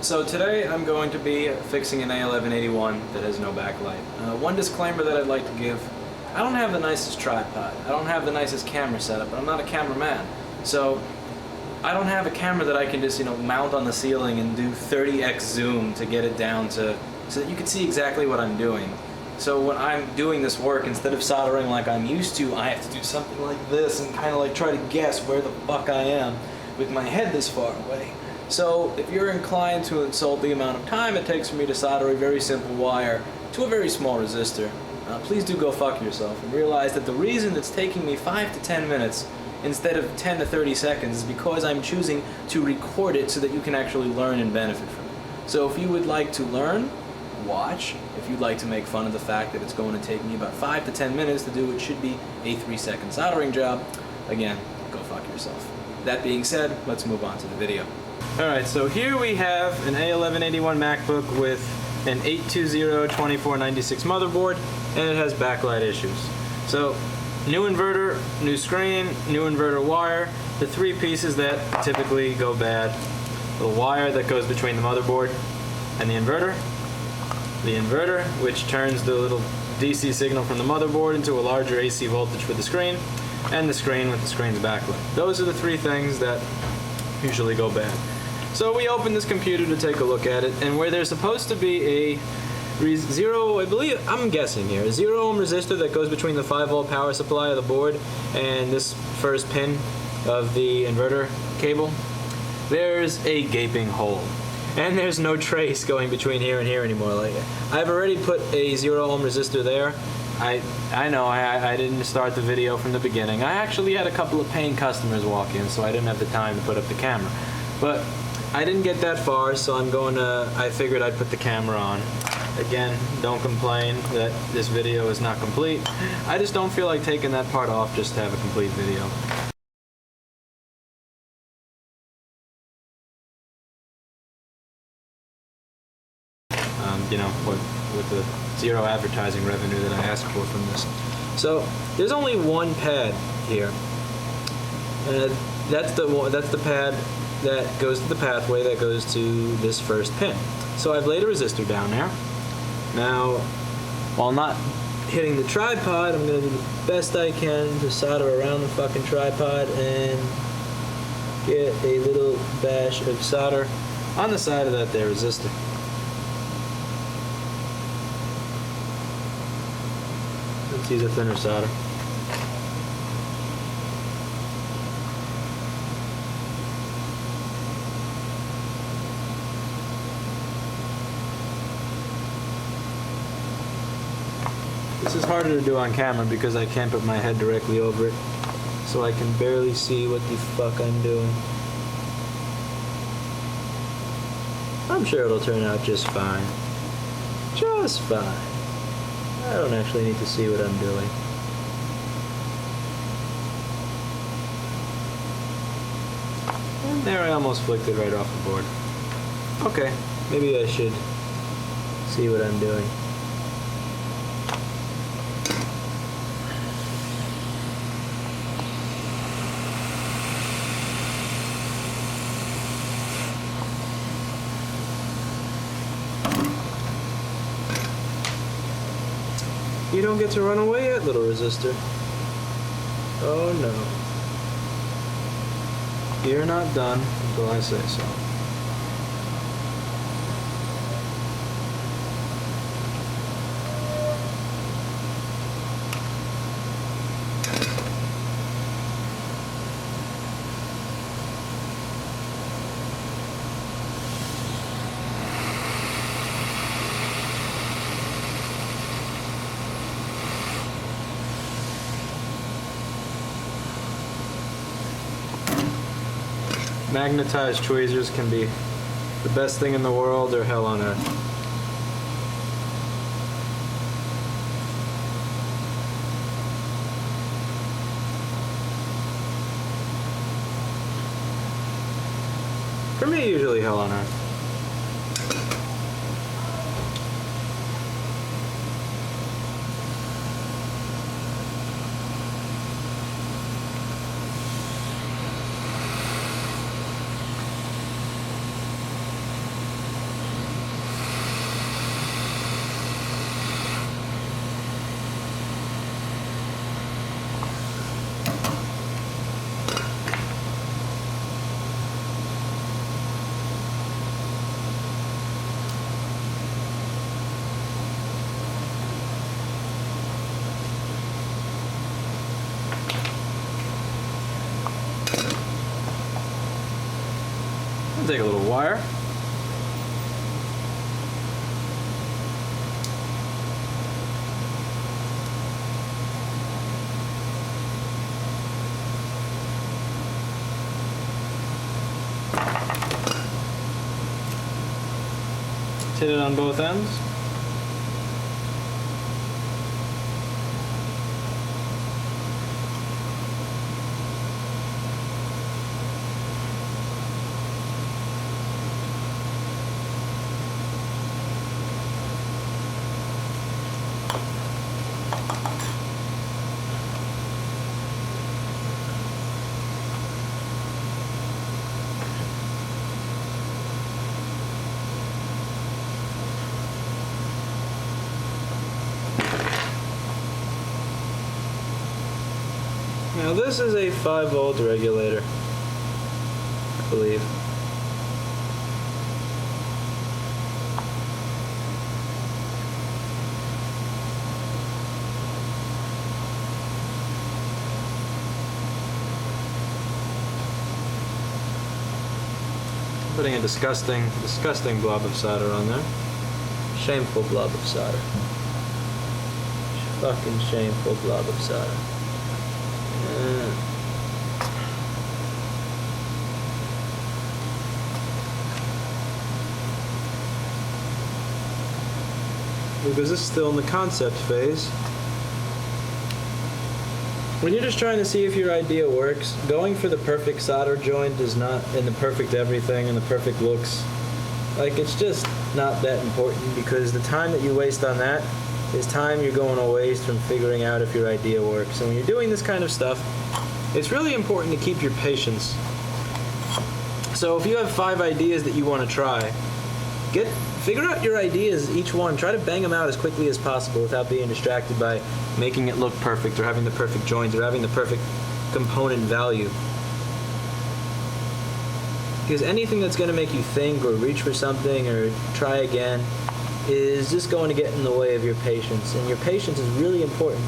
So today I'm going to be fixing an A1181 that has no backlight. One disclaimer that I'd like to give: I don't have the nicest tripod, I don't have the nicest camera setup, but I'm not a cameraman. So I don't have a camera that I can just, mount on the ceiling and do 30x zoom to get it down to so that you can see exactly what I'm doing. So when I'm doing this work, instead of soldering like I'm used to, I have to do something like this and kind of like try to guess where the fuck I am with my head this far away. So if you're inclined to insult the amount of time it takes for me to solder a very simple wire to a very small resistor, please do go fuck yourself and realize that the reason it's taking me 5 to 10 minutes instead of 10 to 30 seconds is because I'm choosing to record it so that you can actually learn and benefit from it. So if you would like to learn, watch. If you'd like to make fun of the fact that it's going to take me about 5 to 10 minutes to do what should be a 3-second soldering job, again, go fuck yourself. That being said, let's move on to the video. Alright, so here we have an A1181 MacBook with an 820-2496 motherboard, and it has backlight issues. So, new inverter, new screen, new inverter wire, the three pieces that typically go bad: the wire that goes between the motherboard and the inverter, which turns the little DC signal from the motherboard into a larger AC voltage for the screen, and the screen with the screen's backlight. Those are the three things that usually go bad. So we open this computer to take a look at it, and where there's supposed to be a I'm guessing here, a 0 ohm resistor that goes between the 5-volt power supply of the board and this first pin of the inverter cable, there's a gaping hole. And there's no trace going between here and here anymore. Like, I've already put a 0 ohm resistor there. I know I didn't start the video from the beginning. I actually had a couple of paying customers walk in, so I didn't have the time to put up the camera. But I didn't get that far, so I figured I'd put the camera on. Again, don't complain that this video is not complete. I just don't feel like taking that part off just to have a complete video. With the zero advertising revenue that I asked for from this. So there's only one pad here. That's the pad that goes to the pathway that goes to this first pin. So I've laid a resistor down there. Now, while not hitting the tripod, I'm going to do the best I can to solder around the fucking tripod and get a little bash of solder on the side of that there resistor. Let's use a thinner solder. This is harder to do on camera because I can't put my head directly over it, so I can barely see what the fuck I'm doing. I'm sure it'll turn out just fine. Just fine. I don't actually need to see what I'm doing. And there, I almost flicked it right off the board. Okay, maybe I should see what I'm doing. You don't get to run away yet, little resistor. Oh no. You're not done until I say so. Magnetized tweezers can be the best thing in the world or hell on earth. For me, usually hell on earth. Take a little wire. Hit it on both ends. Now this is a 5-volt regulator, I believe. Putting a disgusting blob of solder on there. Shameful blob of solder. Fucking shameful blob of solder. Because this is still in the concept phase. When you're just trying to see if your idea works, going for the perfect solder joint is not, and the perfect everything and the perfect looks, like, it's just not that important, because the time that you waste on that is time you're going to waste from figuring out if your idea works. And when you're doing this kind of stuff, it's really important to keep your patience. So if you have 5 ideas that you want to try, figure out your ideas, each one. Try to bang them out as quickly as possible without being distracted by making it look perfect or having the perfect joints or having the perfect component value. Because anything that's going to make you think or reach for something or try again is just going to get in the way of your patience. And your patience is really important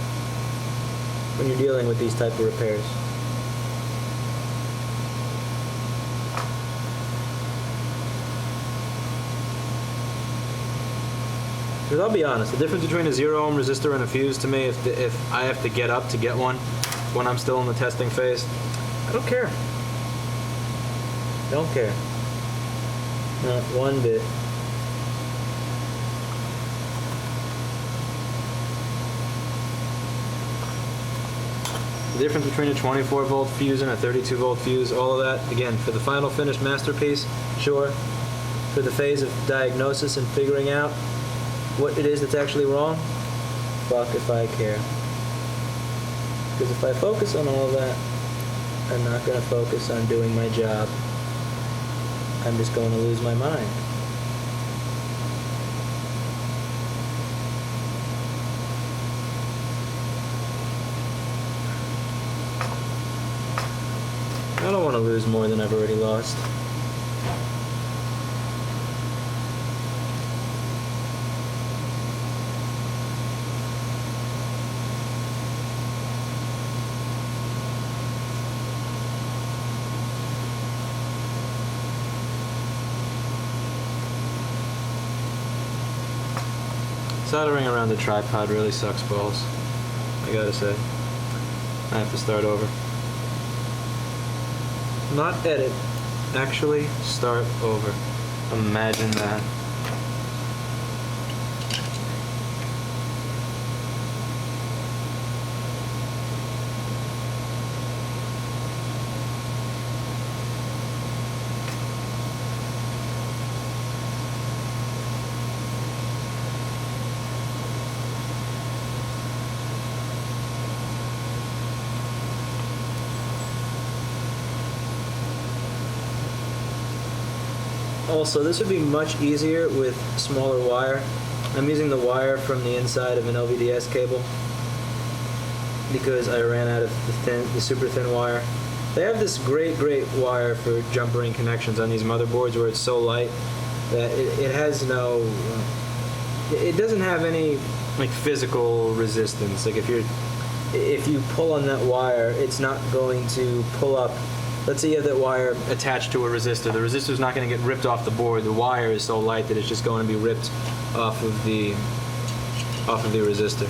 when you're dealing with these type of repairs. Because I'll be honest, the difference between a 0-ohm resistor and a fuse, to me, if I have to get up to get one when I'm still in the testing phase, I don't care. Don't care. Not one bit. The difference between a 24-volt fuse and a 32-volt fuse, all of that, again, for the final finished masterpiece, sure. For the phase of diagnosis and figuring out what it is that's actually wrong, fuck if I care. Because if I focus on all of that, I'm not going to focus on doing my job. I'm just going to lose my mind. I don't want to lose more than I've already lost. Soldering around the tripod really sucks balls, I gotta say. I have to start over. Not edit, actually start over. Imagine that. Also, this would be much easier with smaller wire. I'm using the wire from the inside of an LVDS cable because I ran out of the super thin wire. They have this great wire for jump ring connections on these motherboards where it's so light that it has no, it doesn't have any like physical resistance. Like if you pull on that wire, it's not going to pull up let's say you have that wire attached to a resistor. The resistor is not going to get ripped off the board. The wire is so light that it's just going to be ripped off of the resistor.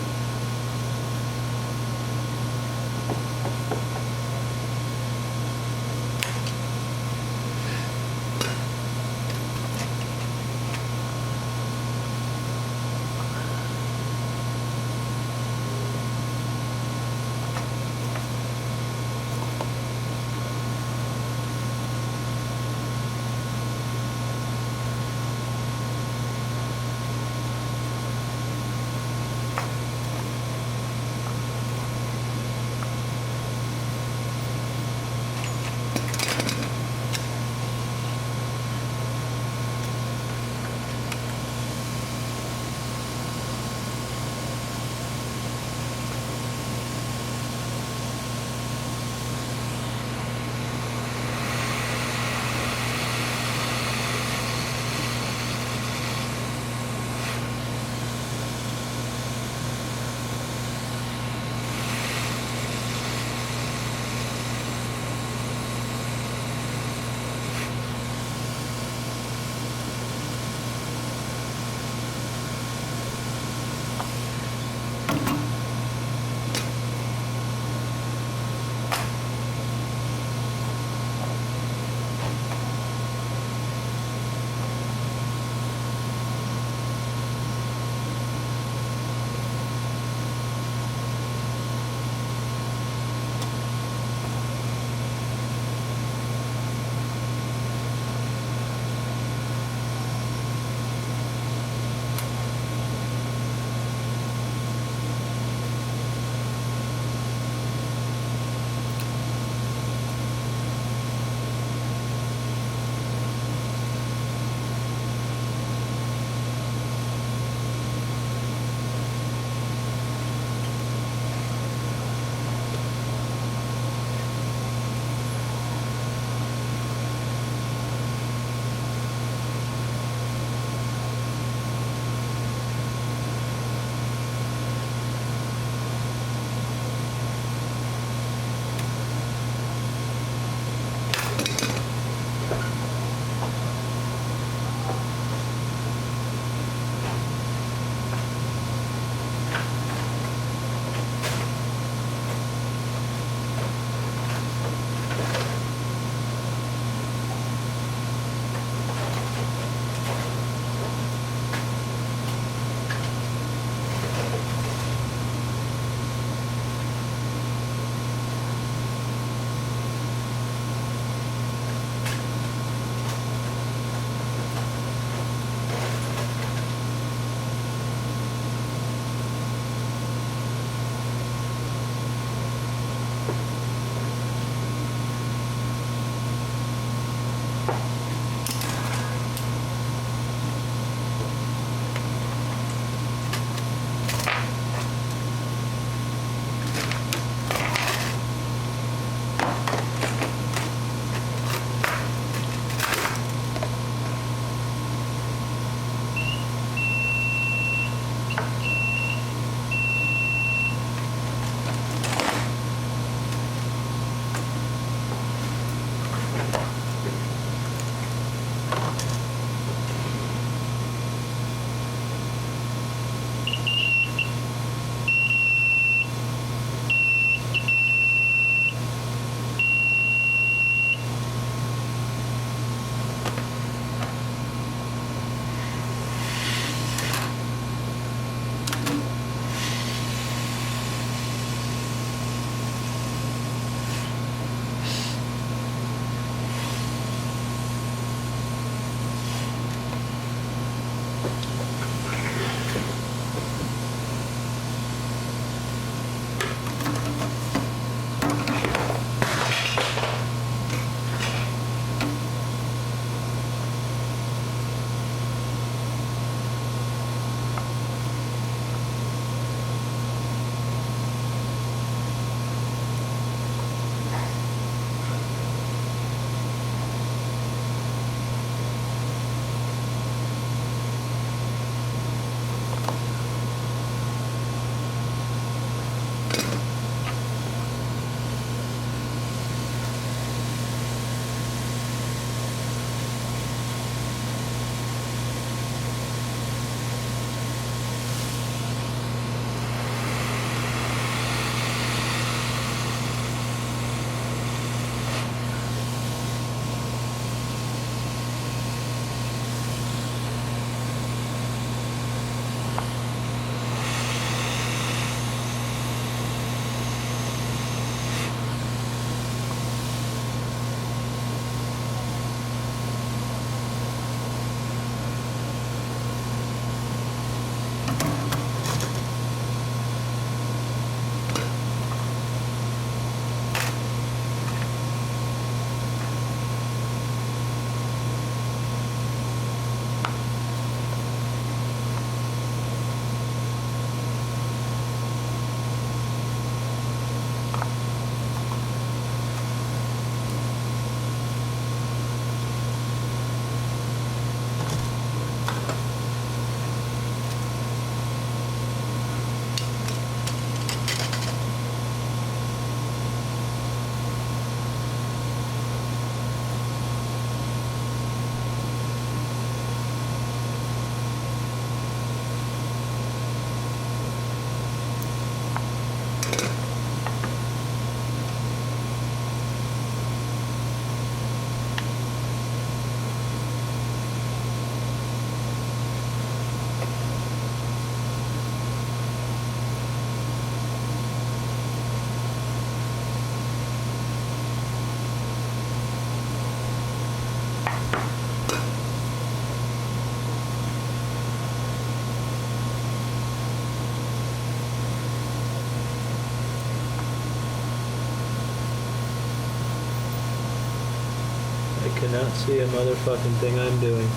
cannot see a motherfucking thing I'm doing.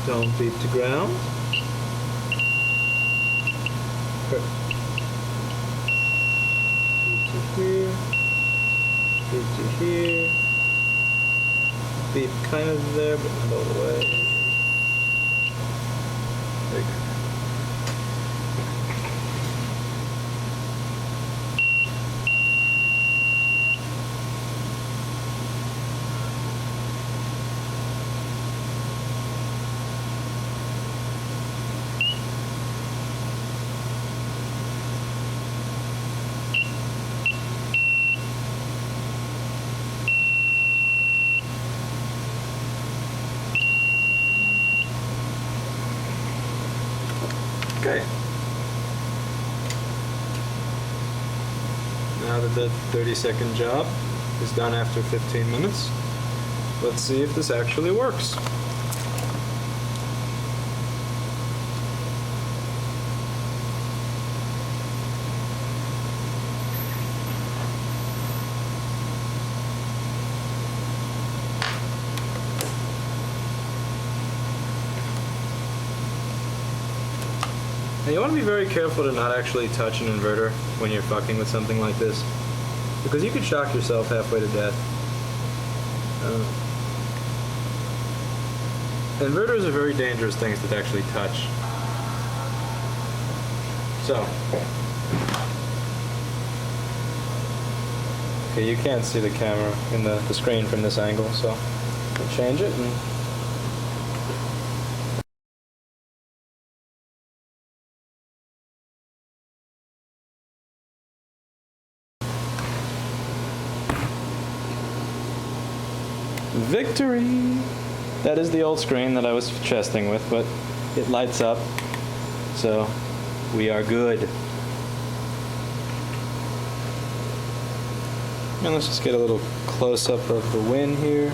Don't beat the ground. Beat to here. Beat to here. Beat kind of there, but not all the way. There you go. Okay. Now that the 30-second job is done after 15 minutes, let's see if this actually works. Now you want to be very careful to not actually touch an inverter when you're fucking with something like this, because you could shock yourself halfway to death. Inverters are very dangerous things to actually touch. So, okay, you can't see the camera in the screen from this angle, so we'll change it and victory! That is the old screen that I was chesting with, but it lights up, so we are good. And let's just get a little close-up of the win here.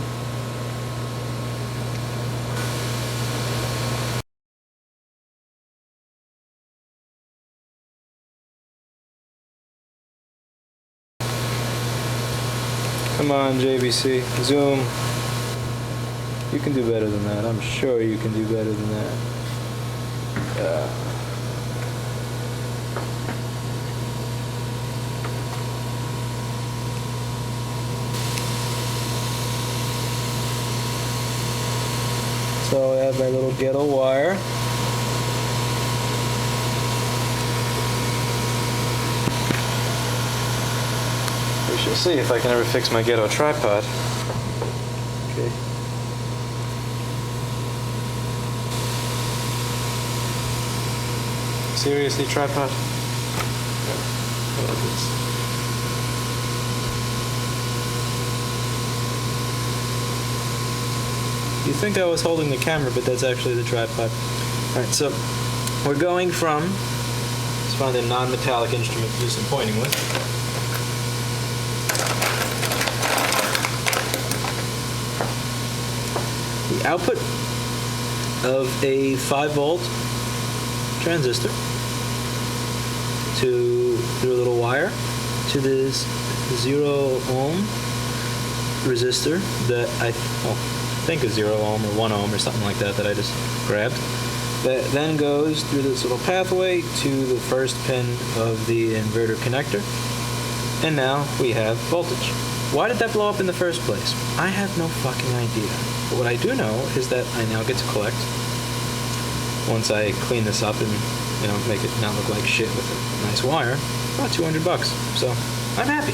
Come on, JVC, zoom. You can do better than that. I'm sure you can do better than that. So I have my little ghetto wire. We shall see if I can ever fix my ghetto tripod. Okay. Seriously, tripod? You think I was holding the camera, but that's actually the tripod. Alright, so we're going from, let's find a non-metallic instrument to do some pointing with. The output of a 5-volt transistor through a little wire to this 0 ohm resistor that I think is 0 ohm or 1 ohm or something like that I just grabbed. That then goes through this little pathway to the first pin of the inverter connector. And now we have voltage. Why did that blow up in the first place? I have no fucking idea. But what I do know is that I now get to collect once I clean this up and, make it not look like shit with a nice wire, about $200. So I'm happy.